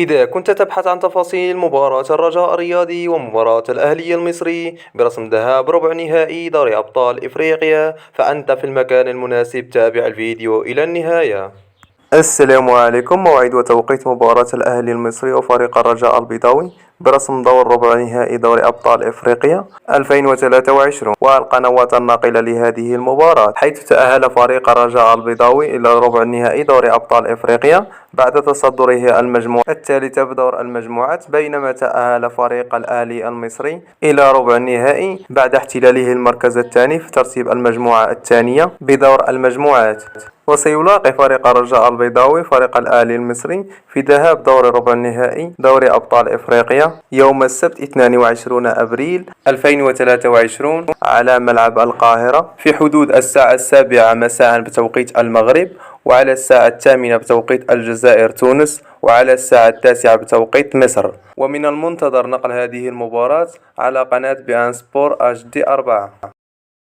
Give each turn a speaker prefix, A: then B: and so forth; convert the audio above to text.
A: إذا كنت تبحث عن تفاصيل مباراة الرجاء الرياضي ومباراة الأهلي المصري برسم ذهاب ربع نهائي دوري أبطال إفريقيا، فأنت في المكان المناسب. تابع الفيديو إلى النهاية. السلام عليكم. موعد وتوقيت مباراة الأهلي المصري وفريق الرجاء البيضاوي برسم دور ربع نهائي دوري أبطال إفريقيا 2023، والقنوات الناقلة لهذه المباراة، حيث تأهل فريق الرجاء البيضاوي إلى ربع النهائي دوري أبطال إفريقيا بعد تصدره المجموعة الثالثة بدور المجموعات، بينما تأهل فريق الأهلي المصري إلى ربع النهائي بعد احتلاله المركز الثاني في ترتيب المجموعة الثانية بدور المجموعات. وسيلاقي فريق الرجاء البيضاوي فريق الأهلي المصري في ذهاب دور ربع النهائي دوري أبطال إفريقيا يوم السبت 22 أبريل 2023 على ملعب القاهرة في حدود الساعة 7 مساء بتوقيت المغرب، وعلى الساعة 8 بتوقيت الجزائر تونس، وعلى الساعة 9 بتوقيت مصر. ومن المنتظر نقل هذه المباراة على قناة بيان سبور HD 4.